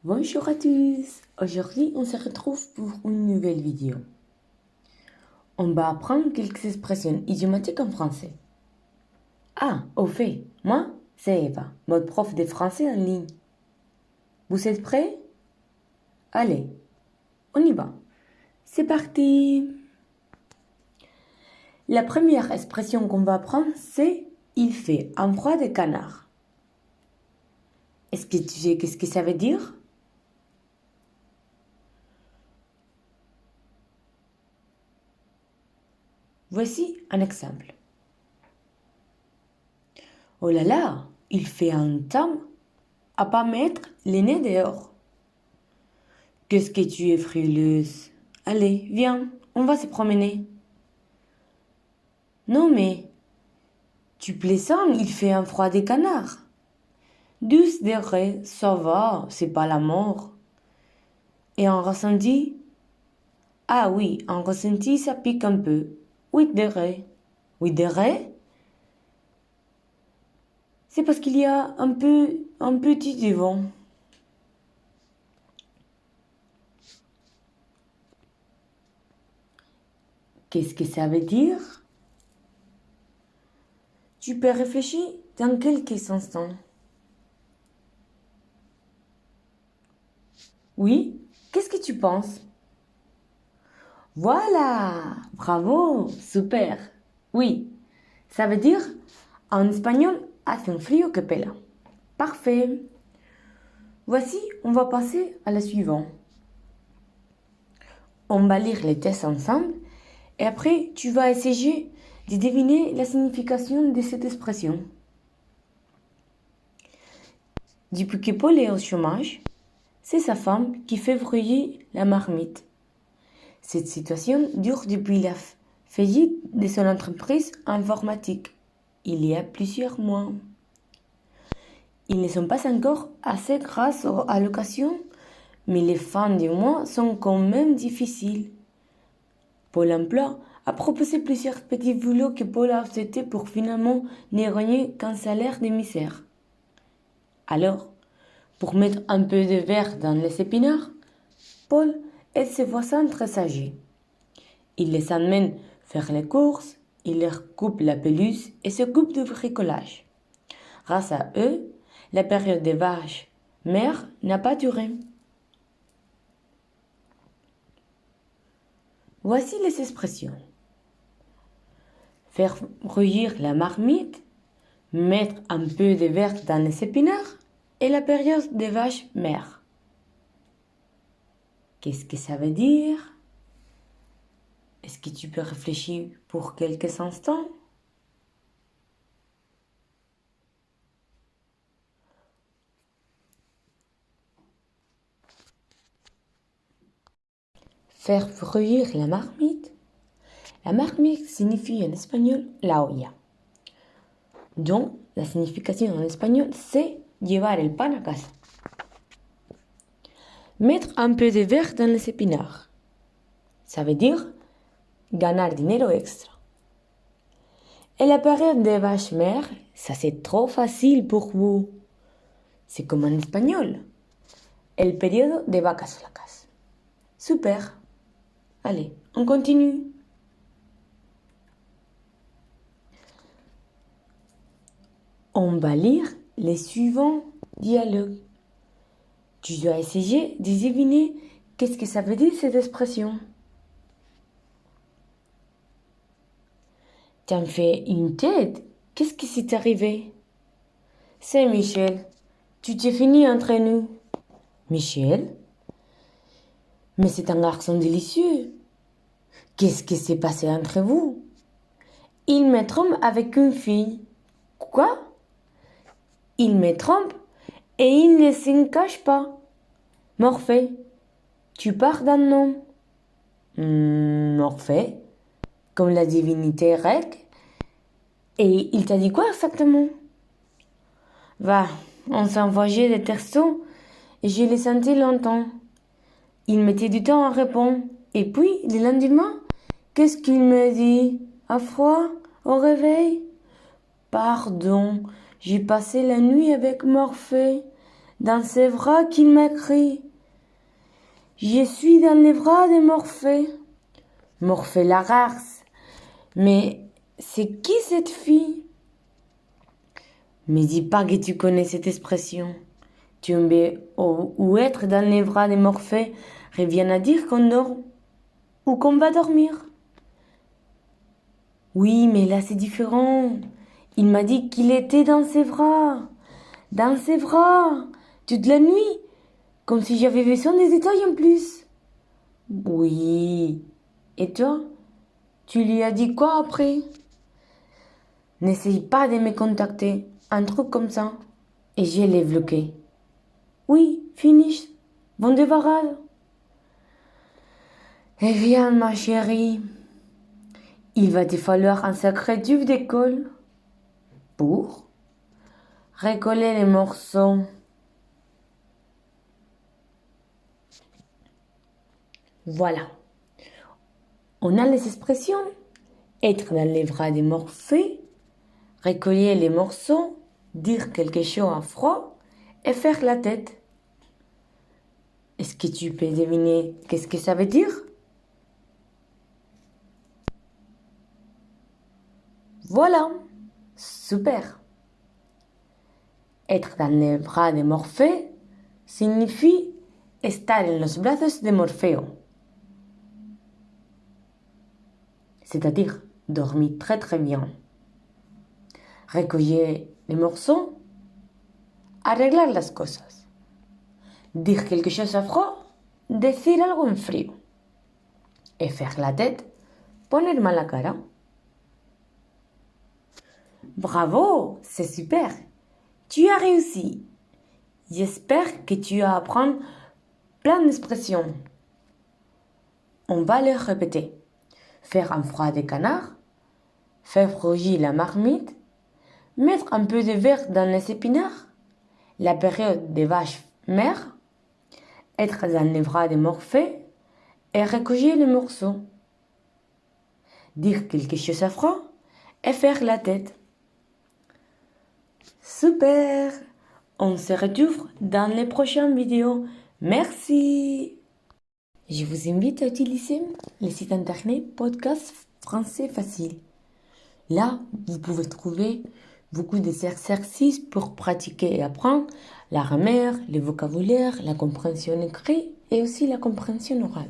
Bonjour à tous. Aujourd'hui, on se retrouve pour une nouvelle vidéo. On va apprendre quelques expressions idiomatiques en français. Ah, au fait, moi, c'est Eva, votre prof de français en ligne. Vous êtes prêts? Allez, on y va. C'est parti. La première expression qu'on va apprendre, c'est « il fait un froid de canard ». Est-ce que tu sais qu'est-ce que ça veut dire? Voici un exemple. Oh là là, il fait un temps à pas mettre les nez dehors. Qu'est-ce que tu es frileuse? Allez, viens, on va se promener. Non mais, tu plaisantes, il fait un froid des canards. 12 degrés, ça va, c'est pas la mort. Et en ressenti? Ah oui, en ressenti, ça pique un peu. 8 degrés. 8 degrés? C'est parce qu'il y a un petit vent. Qu'est-ce que ça veut dire? Tu peux réfléchir dans quelques instants. Oui, qu'est-ce que tu penses? Voilà, bravo, super. Oui, ça veut dire en espagnol hace un frío que pela. Parfait. Voici, on va passer à la suivante. On va lire les tests ensemble et après tu vas essayer de deviner la signification de cette expression. Depuis que Paul est au chômage, c'est sa femme qui fait brûler la marmite. Cette situation dure depuis la faillite de son entreprise informatique, il y a plusieurs mois. Ils ne sont pas encore assez grâce aux allocations, mais les fins du mois sont quand même difficiles. Pôle emploi a proposé plusieurs petits boulots que Paul a acceptés pour finalement ne gagner qu'un salaire de misère. Alors, pour mettre un peu de verre dans les épinards, Paul aide ses voisins très âgés. Il les amène faire les courses, il leur coupe la pelouse et s'occupe du bricolage. Grâce à eux, la période des vaches mères n'a pas duré. Voici les expressions. Faire bouillir la marmite, mettre un peu de verre dans les épinards et la période des vaches mères. Qu'est-ce que ça veut dire? Est-ce que tu peux réfléchir pour quelques instants? Faire bouillir la marmite. La marmite signifie en espagnol la olla. Donc, la signification en espagnol, c'est llevar el pan a casa. Mettre un peu de verre dans les épinards. Ça veut dire ganar dinero extra. Et la période des vaches mères, ça c'est trop facile pour vous. C'est comme en espagnol. El periodo de vacas flacas. Super. Allez, on continue. On va lire les suivants dialogues. Tu dois essayer de deviner qu'est-ce que ça veut dire cette expression. T'as fait une tête. Qu'est-ce qui s'est arrivé? C'est Michel. Tu t'es fini entre nous. Michel? Mais c'est un garçon délicieux. Qu'est-ce qui s'est passé entre vous? Il me trompe avec une fille. Quoi? Il me trompe et il ne s'en cache pas. Morphée, tu pars d'un homme. Morphée, comme la divinité grecque. Et il t'a dit quoi exactement? Va, on s'est envoyé des textos et je l'ai senti longtemps. Il mettait du temps à répondre. Et puis, le lendemain, qu'est-ce qu'il me dit? À froid? Au réveil? Pardon, j'ai passé la nuit avec Morphée. dans ses bras qu'il m'écrit. Je suis dans les bras de Morphée. Morphée Lagarce. Mais c'est qui cette fille? Me dis pas que tu connais cette expression. Tomber ou être dans les bras de Morphée revient à dire qu'on dort ou qu'on va dormir. Oui, mais là c'est différent. Il m'a dit qu'il était dans ses bras. Dans ses bras. Toute la nuit. Comme si j'avais besoin des détails en plus. Oui. Et toi? Tu lui as dit quoi après? N'essaye pas de me contacter. Un truc comme ça. Et je l'ai bloqué. Oui, finish. Bon débarras. Eh bien, ma chérie, il va te falloir un sacré tube d'école pour recoller les morceaux. Voilà. On a les expressions être dans les bras de Morphée, recoller les morceaux, dire quelque chose à froid et faire la tête. Est-ce que tu peux deviner qu'est-ce que ça veut dire? Voilà, super. Être dans les bras de Morphée signifie estar en los brazos de Morfeo. C'est-à-dire dormir très très bien. Recoller les morceaux, arreglar las cosas. Dire quelque chose à froid, decir algo en frío. Et faire la tête, poner mal la cara. Bravo, c'est super. Tu as réussi. J'espère que tu vas apprendre plein d'expressions. On va les répéter. Faire un froid de canard, faire rougir la marmite, mettre un peu de verre dans les épinards, la période des vaches mères, être dans les bras de Morphée et recoller les morceaux. Dire quelque chose à froid et faire la tête. Super! On se retrouve dans les prochaines vidéos. Merci! Je vous invite à utiliser le site internet Podcast Français Facile. Là, vous pouvez trouver beaucoup d'exercices pour pratiquer et apprendre la grammaire, le vocabulaire, la compréhension écrite et aussi la compréhension orale.